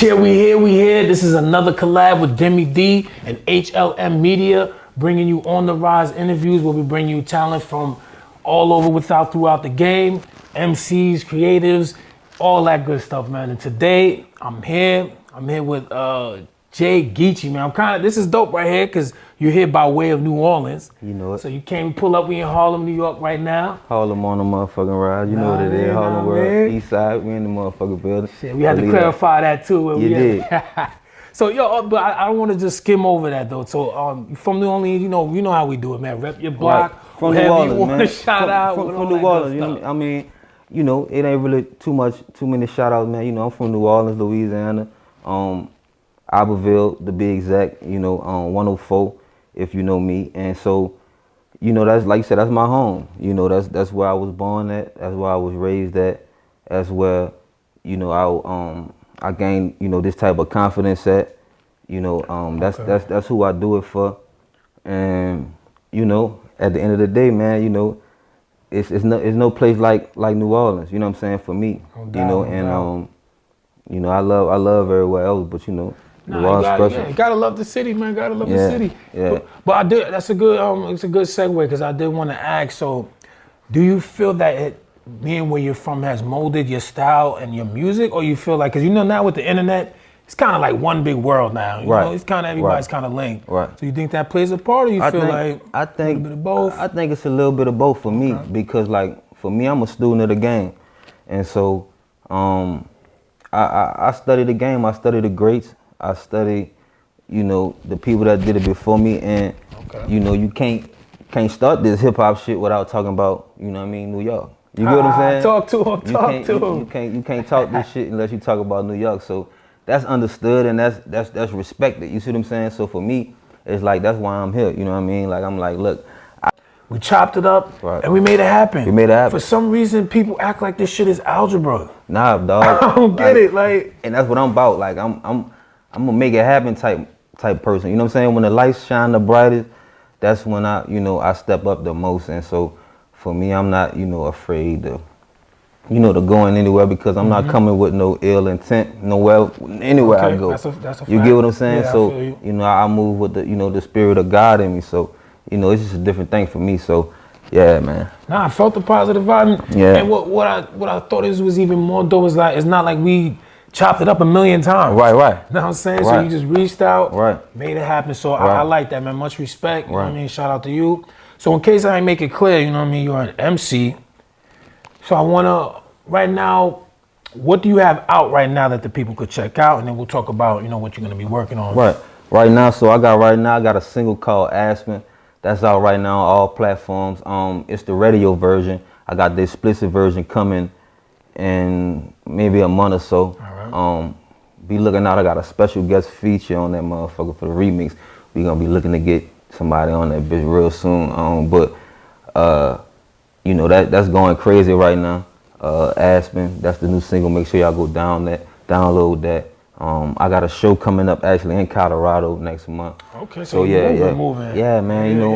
Yeah, we here. This is another collab with Deme D and HLM Media, bringing you on the rise interviews where we bring you talent from all over throughout the game, MCs, creatives, all that good stuff, man. And today I'm here with Jai Geechie, man. This is dope right here because you're here by way of New Orleans. You know it. So you came pull up. We in Harlem, New York right now. Harlem on the motherfucking ride. You know what it is. Harlem World, East Side. We in the motherfucking building. Shit, we had to clarify that too. You did. So but I don't want to just skim over that though. So from New Orleans, you know how we do it, man. Rep your block. Right. From New Orleans, man. Shout out from New Orleans. You know, I mean, you know, it ain't really too many shout outs, man. You know, I'm from New Orleans, Louisiana. Iberville, to be exact. You know, 104, if you know me. And so, you know, that's like you said, that's my home. You know, that's where I was born at. That's where I was raised at. That's where, you know, I gained, you know, this type of confidence at. You know, that's who I do it for. And you know, at the end of the day, man, you know, it's no place like New Orleans. You know what I'm saying? For me, you know, and you know, I love everywhere else, but you know. You gotta love the city, man. Gotta love the city. Yeah. But I did. That's a good. It's a good segue because I did want to ask. So, do you feel that being where you're from has molded your style and your music, or you feel like, because you know now with the internet, it's kind of like one big world now. You know, it's kind of everybody's kind of linked. Right. So you think that plays a part, or you feel like I think a little bit of both? I think it's a little bit of both for me because, like, for me, I'm a student of the game, and so I study the game. I study the greats. I study, you know, the people that did it before me, and you know, you can't start this hip hop shit without talking about, you know what I mean, New York. You get what I'm saying? Talk to him. You can't talk this shit unless you talk about New York. So that's understood and that's respected. You see what I'm saying? So for me, it's like that's why I'm here. You know what I mean? Like I'm like, look. We chopped it up and we made it happen. We made it happen. For some reason, people act like this shit is algebra. Nah, dog. I don't get it. Like, and that's what I'm about. Like I'm gonna make it happen type person. You know what I'm saying? When the lights shine the brightest, that's when I step up the most. And so for me, I'm not, you know, afraid to, you know, to going anywhere because I'm not coming with no ill intent anywhere I go. That's a fact. You get what I'm saying? Yeah, so you know, I move with the, you know, the spirit of God in me. So, you know, it's just a different thing for me. So yeah, man. Nah, I felt the positive vibe. Yeah. And what I thought was even more dope is like, it's not like we chopped it up a million times. Right. You know what I'm saying? Right. So you just reached out, made it happen. So Right. I like that, man. Much respect. You know what I mean? Shout out to you. So in case I ain't make it clear, you know what I mean, you're an MC. So I wanna, right now, what do you have out right now that the people could check out? And then we'll talk about, you know, what you're gonna be working on. Right now, so I got a single called Aspen. That's out right now on all platforms. It's the radio version. I got the explicit version coming in maybe a month or so. All right. Be looking out. I got a special guest feature on that motherfucker for the remix. We gonna be looking to get somebody on that bitch real soon. You know, that's going crazy right now. Aspen, that's the new single. Make sure y'all go download that. I got a show coming up actually in Colorado next month. Okay, so moving. Yeah, man. You know,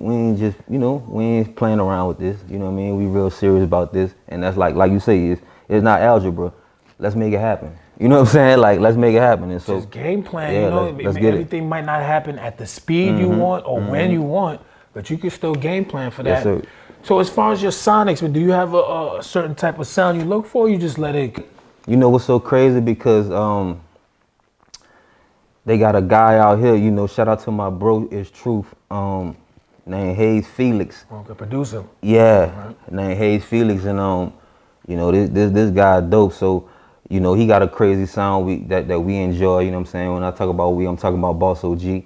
we ain't just, you know, we ain't playing around with this. You know what I mean? We real serious about this, and that's like you say, it's not algebra. Let's make it happen. You know what I'm saying? Like, let's make it happen. And so, just game plan. Yeah, you know, let's get everything might not happen at the speed you want or when you want, but you can still game plan for that. Yes, sir. So as far as your sonics, do you have a certain type of sound you look for? Or you just let it. You know what's so crazy because they got a guy out here. You know, shout out to my bro, Is Truth. Named Hayes Felix. Okay, producer. Yeah, named Hayes Felix, and you know, this guy dope. So, you know, he got a crazy sound that we enjoy. You know what I'm saying? When I talk about I'm talking about Boss OG. You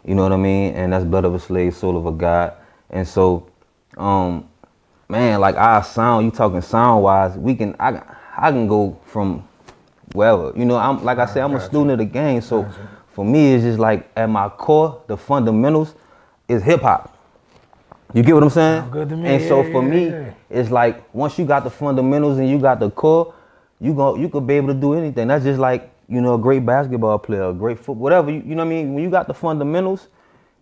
know what I mean? And that's Blood of a Slave, Soul of a God. And so, man, like our sound, you talking sound wise, I can go from wherever. You know, I'm like I said, I'm a student of the game. So for me, it's just like at my core, the fundamentals is hip hop. You get what I'm saying? Good to me. And so for me, it's like once you got the fundamentals and you got the core, you could be able to do anything. That's just like, you know, a great basketball player, a great football, whatever. You know what I mean? When you got the fundamentals,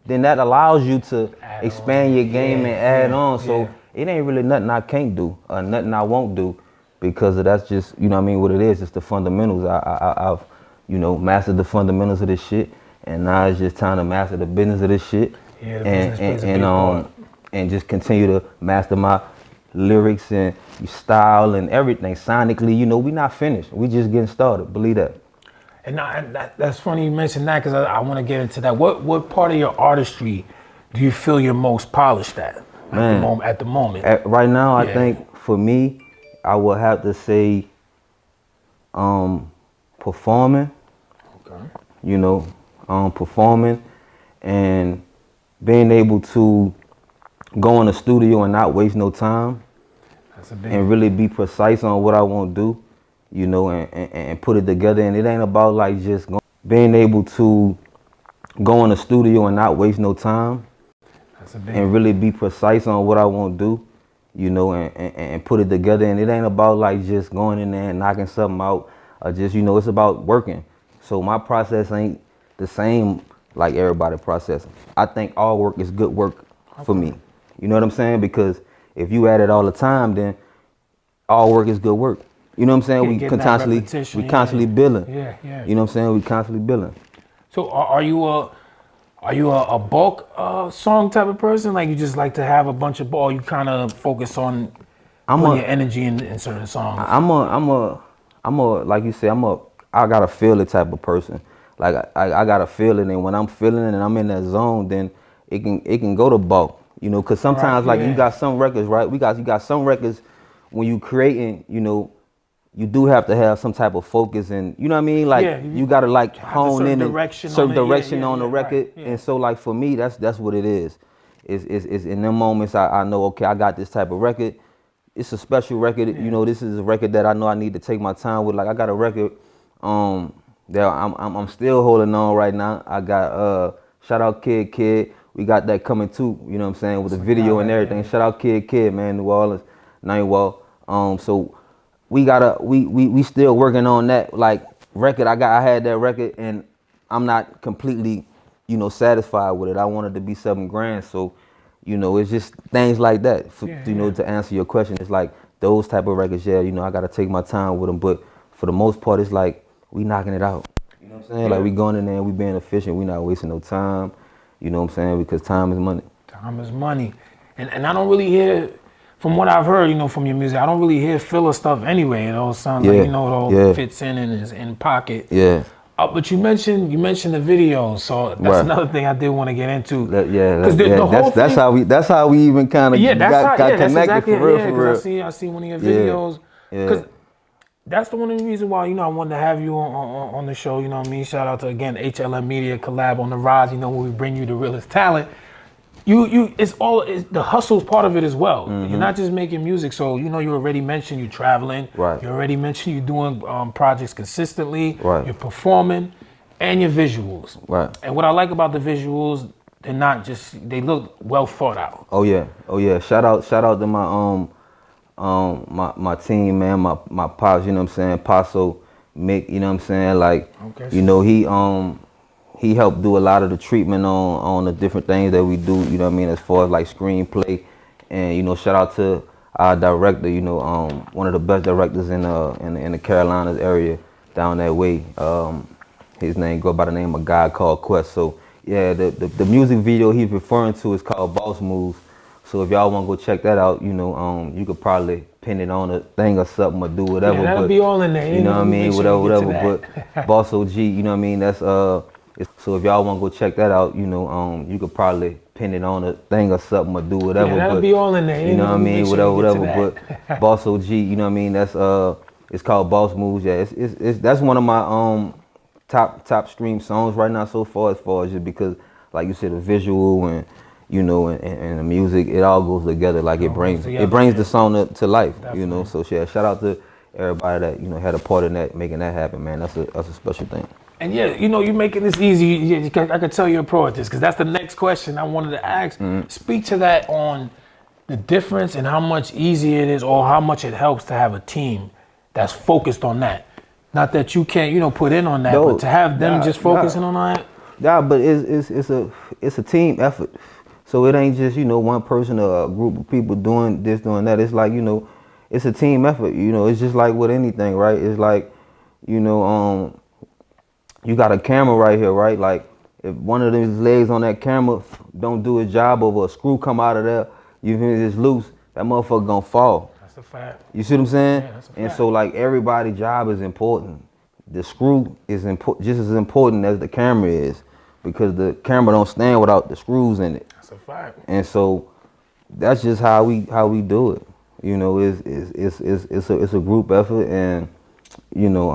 then that allows you to expand your game and add on. So it ain't really nothing I can't do or nothing I won't do because that's just, you know what I mean, what it is. It's the fundamentals I've you know, mastered the fundamentals of this shit, and now it's just time to master the business of this shit. Yeah, the business plays a big part. And just continue to master my lyrics and style and everything. Sonically, you know, we not finished. We just getting started. Believe that. And that's funny you mentioned that, because I want to get into that. What part of your artistry do you feel you're most polished at? Man, at the moment? Right now, Yeah. I think for me, I would have to say performing. Okay. You know, performing and being able to go in the studio and not waste no time. That's a big and really be precise on what I want to do, you know, and put it together. And it ain't about like just being able to go in the studio and not waste no time. That's a big and really be precise on what I want to do, you know, and put it together. And it ain't about like just going in there and knocking something out, or just, you know, it's about working. So my process ain't the same like everybody processing. I think all work is good work for me. You know what I'm saying? Because if you at it all the time, then all work is good work. You know what I'm saying? We constantly building. Yeah, yeah. You know what I'm saying? We constantly building. So are you a bulk song type of person? Like you just like to have a bunch of ball? You kind of focus on putting your energy in certain songs. I'm a like you say, I gotta feel it type of person. Like I gotta feel it, and when I'm feeling it and I'm in that zone, then it can go to bulk. You know, because sometimes Right, like yeah. you got some records, right? You got some records when you creating, you know, you do have to have some type of focus, and you know what I mean. Like you gotta like hone in and certain direction on the record. Right, yeah. And so like for me, that's what it is. It's in them moments I know, okay, I got this type of record. It's a special record. Yeah. You know, this is a record that I know I need to take my time with. Like I got a record that I'm still holding on right now. I got shout out Kid. We got that coming too, you know what I'm saying, with the video and everything. Shout out Kid, man, New Orleans, 9 Wall. So we still working on that like record. I had that record, and I'm not completely, you know, satisfied with it. I wanted to be $7,000. So, you know, it's just things like that. You know, to answer your question, it's like those type of records. Yeah, you know, I gotta take my time with them, but for the most part, it's like we knocking it out. You know what I'm saying? Like we going in there and we being efficient. We not wasting no time. You know what I'm saying? Because time is money. Time is money. And I don't really hear, from what I've heard, you know, from your music, I don't really hear filler stuff anyway. It all sounds like, you know, it all fits in and is in pocket. Yeah. But you mentioned the videos, so that's another thing I did want to get into. That's how we even kind of got connected, exactly, for real. I see one of your videos. Because that's the one of the reasons why, you know, I wanted to have you on the show, you know what I mean? Shout out to, again, HLM Media collab on the rise, you know, when we bring you the realest talent. It's the hustle's part of it as well. Mm-hmm. You're not just making music. So, you know, you already mentioned you're traveling. Right. You already mentioned you're doing projects consistently. Right. You're performing and your visuals. Right. And what I like about the visuals, they're not just, they look well thought out. Oh yeah. Shout out to my team, man, my pops, you know what I'm saying, Paso, Mick, you know what I'm saying, like, you know, he helped do a lot of the treatment on the different things that we do, you know what I mean, as far as like screenplay. And, you know, shout out to our director, you know, one of the best directors in the Carolinas area down that way. His name go by the name of a guy called Quest. So yeah, the music video he's referring to is called Boss Moves. So if y'all want to go check that out, you know, you could probably pin it on a thing or something or do whatever. Yeah, that'll be all in there. You know what I mean? Whatever. But Boss OG, you know what I mean? That's so if y'all want to go check that out, you know, you could probably pin it on a thing or something or do whatever. Yeah, that'll be all in there. You know what I mean? Whatever. But Boss OG, you know what I mean? That's it's called Boss Moves. Yeah, that's one of my top stream songs right now so far, as just because, like you said, the visual and, you know, and the music, it all goes together. Like it brings the song to life. Definitely. You know. So yeah, shout out to everybody that, you know, had a part in that, making that happen, man. That's a special thing. And yeah, you know, you're making this easy. I could tell you're a pro at this, because that's the next question I wanted to ask. Mm-hmm. Speak to that, on the difference and how much easier it is, or how much it helps to have a team that's focused on that. Not that you can't, you know, put in on that, but to have them just focusing on that. Yeah, but it's a team effort. So it ain't just, you know, one person or a group of people doing this, doing that. It's like, you know, it's a team effort. You know, it's just like with anything, right? It's like, you know, you got a camera right here, right? Like if one of these legs on that camera don't do its job, or a screw come out of there, you feel me, it's loose, that motherfucker gonna fall. That's a fact. You see what I'm saying? Yeah, that's a fact. And so like everybody's job is important. The screw is just as important as the camera is, because the camera don't stand without the screws in it. That's a fact. And so that's just how we do it. You know, it's a group effort, and you know,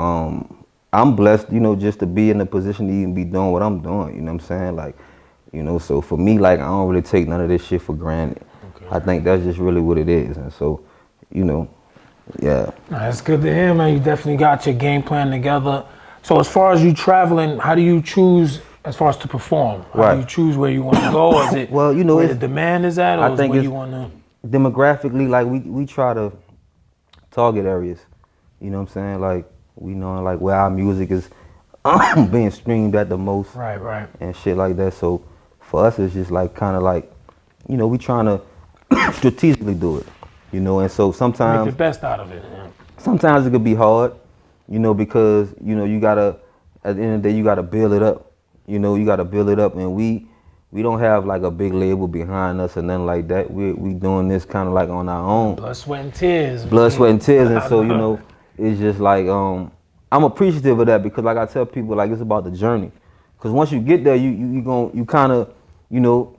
I'm blessed, you know, just to be in a position to even be doing what I'm doing. You know what I'm saying? Like, you know, so for me, like, I don't really take none of this shit for granted. Okay. I think that's just really what it is. And so, you know, yeah. That's good to hear, man. You definitely got your game plan together. So as far as you traveling, how do you choose as far as to perform? How do you choose where you want to go? Is it well, you know, where the demand is at, or I think where you want to? Demographically, like we try to target areas. You know what I'm saying? Like, we know like where our music is being streamed at the most. Right. And shit like that. So for us, it's just like kind of like, you know, we trying to strategically do it. You know, and so sometimes make the best out of it. Yeah. Sometimes it could be hard, you know, because you know you gotta, at the end of the day, you gotta build it up. You know, you gotta build it up, and we don't have like a big label behind us or nothing like that. We doing this kind of like on our own. Blood, sweat, and tears. Blood, sweat, and tears, and so you know, it's just like I'm appreciative of that, because like I tell people, like, it's about the journey. Because once you get there, you kind of, you know,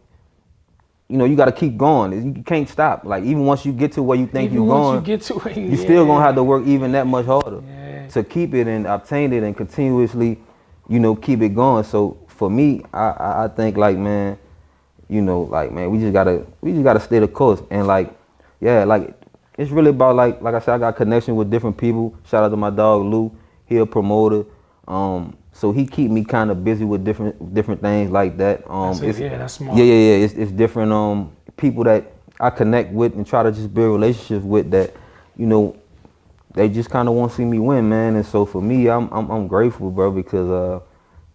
you got to keep going. You can't stop. Like, even once you get to where you think you're going, you still gonna have to work even that much harder to keep it and obtain it and continuously, you know, keep it going. So for me, I think like, man, you know, like, man, we just gotta stay the course. And like, yeah, like, it's really about like I said, I got connection with different people. Shout out to my dog Lou. He a promoter. So he keep me kind of busy with different things like that. That's smart. Yeah. It's different people that I connect with and try to just build relationships with, that, you know, they just kind of want to see me win, man. And so for me, I'm grateful, bro, because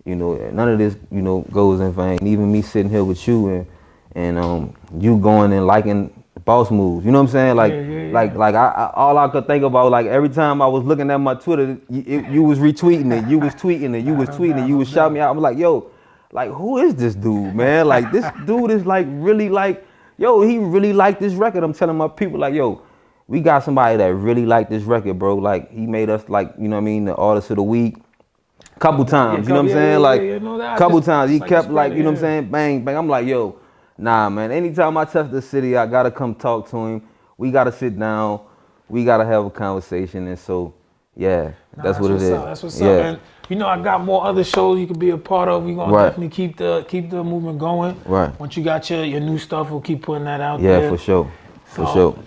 you know, none of this, you know, goes in vain. Even me sitting here with you and you going and liking boss moves, you know what I'm saying? Like, like I all I could think about, like, every time I was looking at my Twitter, you was retweeting it, you was tweeting it, you was tweeting it, you was shouting me out. I'm like, yo, like, who is this dude, man? Like, this dude is like really like, yo, he really liked this record. I'm telling my people, like, yo, we got somebody that really liked this record, bro. Like, he made us, like, you know what I mean, the artist of the week. Couple times, you know what I'm saying? Like, couple times, he kept like, you know what I'm saying? Bang, bang. I'm like, yo, nah, man. Anytime I touch the city, I gotta come talk to him. We gotta sit down. We gotta have a conversation. And so, yeah, that's what it is. That's what's up. And you know, I got more other shows you could be a part of. We're gonna definitely keep the movement going. Right. Once you got your new stuff, we'll keep putting that out there. Yeah, for sure. For sure.